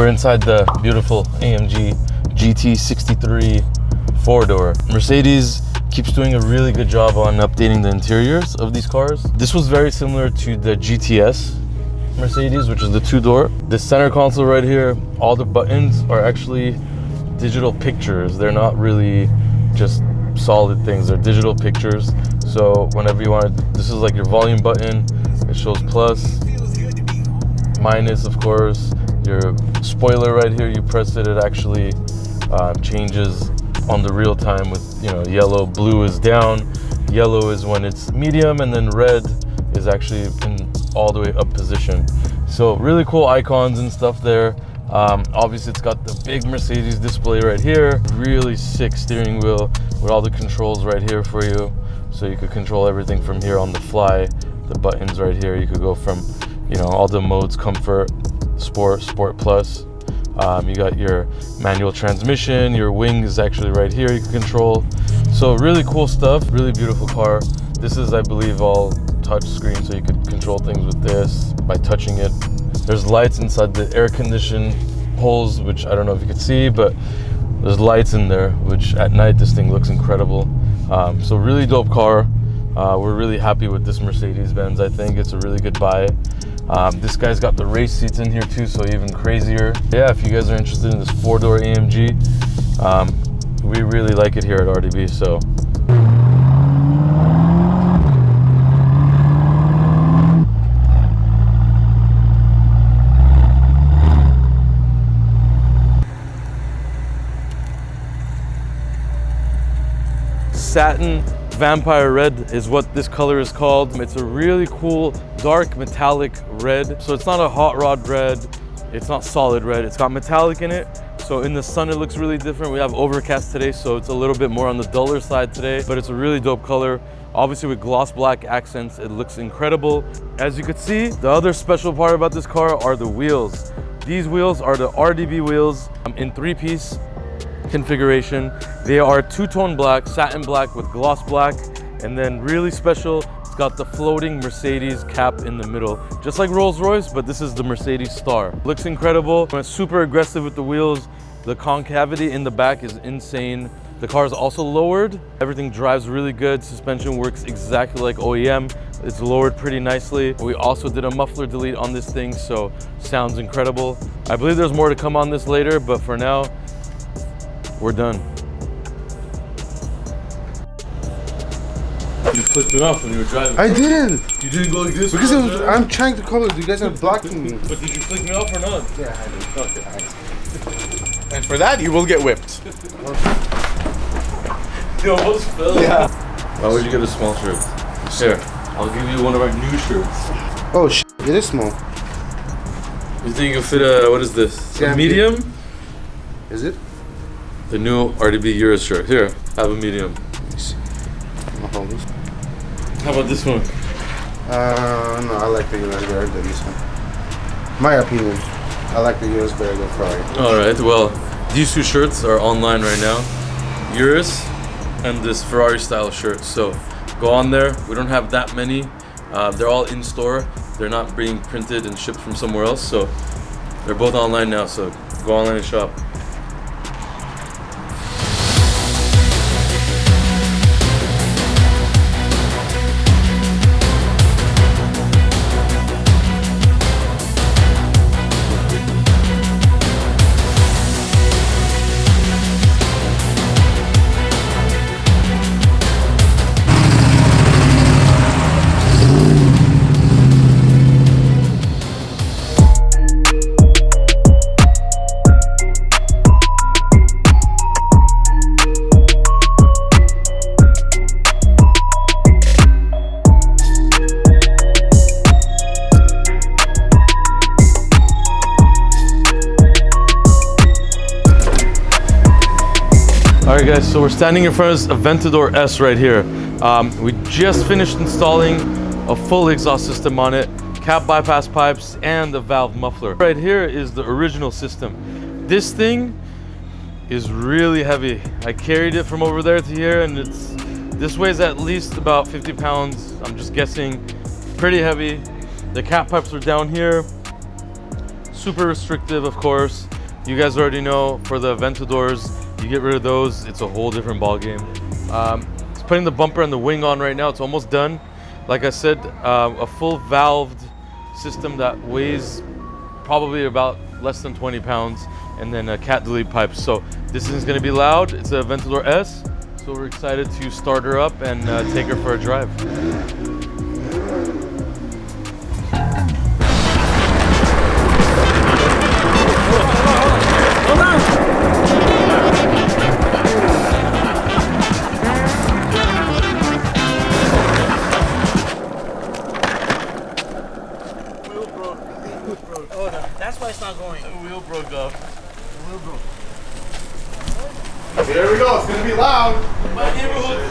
we're inside the beautiful AMG GT63 four-door. Mercedes keeps doing a really good job on updating the interiors of these cars. This was very similar to the GTS Mercedes, which is the two-door. The center console right here, all the buttons are actually digital pictures. They're not really just solid things, they're digital pictures. So whenever you want to, this is like your volume button, it shows plus, minus, of course. Your spoiler right here, you press it, it actually changes on the real time with, you know, yellow. Blue is down, yellow is when it's medium, and then red is actually in all the way up position. So really cool icons and stuff there. Obviously it's got the big Mercedes display right here, really sick steering wheel with all the controls right here for you, so you could control everything from here on the fly. The buttons right here, you could go from, you know, all the modes: comfort, sport, sport plus. You got your manual transmission, your wing is actually right here, you can control. So really cool stuff, really beautiful car. This is, I believe, all touch screen, so you could control things with this by touching it. There's lights inside the air condition holes, which I don't know if you could see, but there's lights in there, which at night this thing looks incredible. So really dope car. We're really happy with this Mercedes Benz. I think it's a really good buy. This guy's got the race seats in here too, so even crazier. Yeah, if you guys are interested in this four-door AMG, we really like it here at RDB. So satin vampire red is what this color is called. It's a really cool dark metallic red. So it's not a hot rod red, it's not solid red, it's got metallic in it. So in the sun it looks really different. We have overcast today, so it's a little bit more on the duller side today, but it's a really dope color. Obviously with gloss black accents, it looks incredible. As you could see, the other special part about this car are the wheels. These wheels are the RDB wheels in three-piece configuration. They are two-tone black, satin black with gloss black, and then really special, it's got the floating Mercedes cap in the middle, just like Rolls-Royce, but this is the Mercedes star. Looks incredible. It's super aggressive with the wheels. The concavity in the back is insane. The car is also lowered. Everything drives really good. Suspension works exactly like OEM. It's lowered pretty nicely. We also did a muffler delete on this thing, so sounds incredible. I believe there's more to come on this later, but for now, we're done. You flipped me off when you were driving. I didn't. You didn't go like this? Because it was, I'm trying to cover it. You guys are blocking me. But did you flick me off or not? Yeah, I did. Okay. And for that, you will get whipped. You almost fell. Yeah. Why would you get a small shirt? Here, I'll give you one of our new shirts. Oh, it is small. You think you fit a, what is this? A medium? Is it? The new RDB URUS shirt. Here, have a medium. Let me see. I'll hold this. How about this one? No, I like the URUS better than this one. My opinion. I like the URUS better than Ferrari. Alright, well, these two shirts are online right now. URUS and this Ferrari style shirt. So go on there. We don't have that many. They're all in store. They're not being printed and shipped from somewhere else. So they're both online now. So go online and shop. Alright guys, so we're standing in front of this Aventador S right here. We just finished installing a full exhaust system on it, cap bypass pipes, and the valve muffler. Right here is the original system. This thing is really heavy. I carried it from over there to here, and this weighs at least about 50 pounds. I'm just guessing. Pretty heavy. The cap pipes are down here. Super restrictive, of course. You guys already know, for the Aventadors, you get rid of those, it's a whole different ball game. It's putting the bumper and the wing on right now. It's almost done. Like I said, a full valved system that weighs probably about less than 20 pounds, and then a cat delete pipe. So this is gonna be loud. It's a Aventador S. So we're excited to start her up and take her for a drive. That's why it's not going. The wheel broke off. The wheel broke. Here we go. It's gonna be loud. My neighborhood.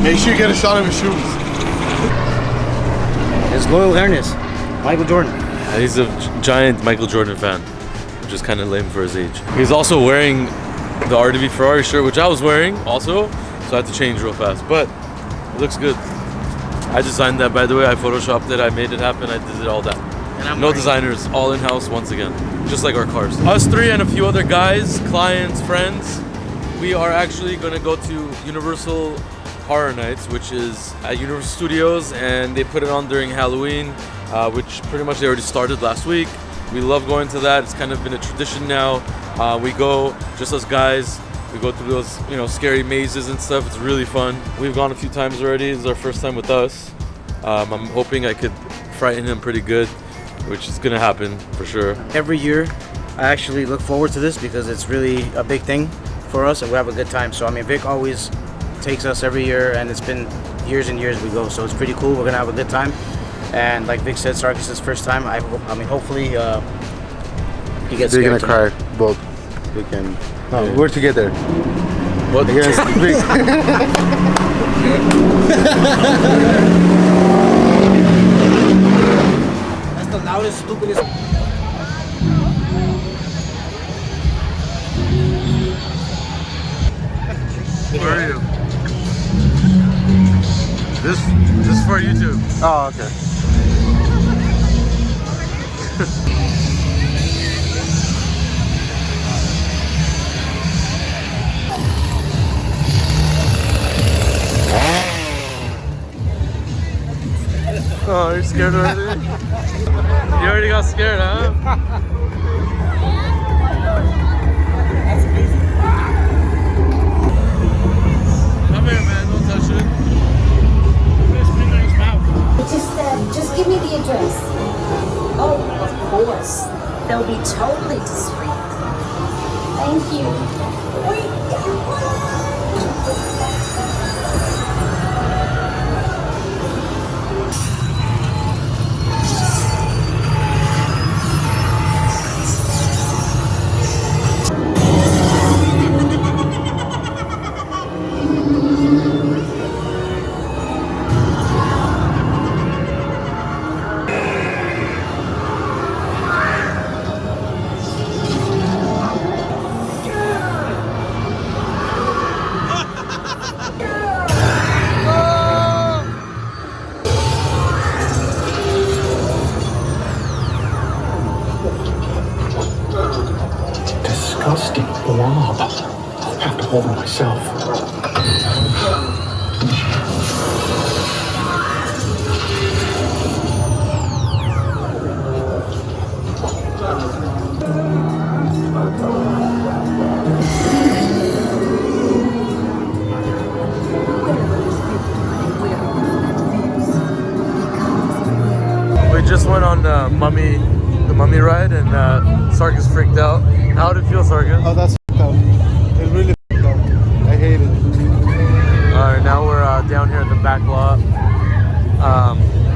Make sure you get a shot of his shoes. His loyal harness, Michael Jordan. He's a giant Michael Jordan fan, which is kind of lame for his age. He's also wearing the RDB Ferrari shirt, which I was wearing also, so I had to change real fast, but it looks good. I designed that, by the way. I photoshopped it, I made it happen, I did it all that. And no designers, all in-house once again, just like our cars. Us three and a few other guys, clients, friends, we are actually gonna go to Universal Horror Nights, which is at Universal Studios, and they put it on during Halloween, which pretty much they already started last week. We love going to that. It's kind of been a tradition now. We go, just us guys, we go through those, you know, scary mazes and stuff. It's really fun. We've gone a few times already. This is our first time with us. I'm hoping I could frighten him pretty good, which is gonna happen for sure. Every year, I actually look forward to this because it's really a big thing for us, and we have a good time. So I mean, Vic always takes us every year, and it's been years and years we go, so it's pretty cool. We're gonna have a good time, and like Vic said, Sarkis' first time. I mean, hopefully he gets They're scared gonna cry, tonight. both. We can. No, we're together. What? Against Vic. That's the loudest, stupidest. Where are you? This is for YouTube. Oh, okay. Oh, you're scared already? You already got scared, huh? Come here, man. Don't touch it. Just give me the address. Oh, of course. They'll be totally discreet. Thank you. trusting blob. I'll have to hold him myself. We just went on the mummy ride, and Sarkis freaked out. How did it feel, Sarkis? Oh, that's f***ed up. It really f***ed up. I hate it. Alright, now we're down here in the back lot.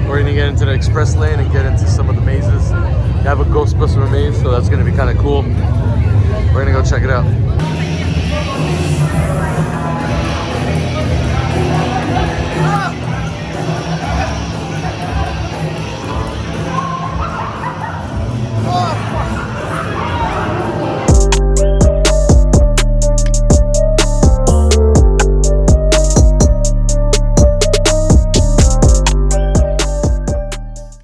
We're gonna get into the express lane and get into some of the mazes. They have a Ghostbuster maze, so that's gonna be kind of cool. We're gonna go check it out.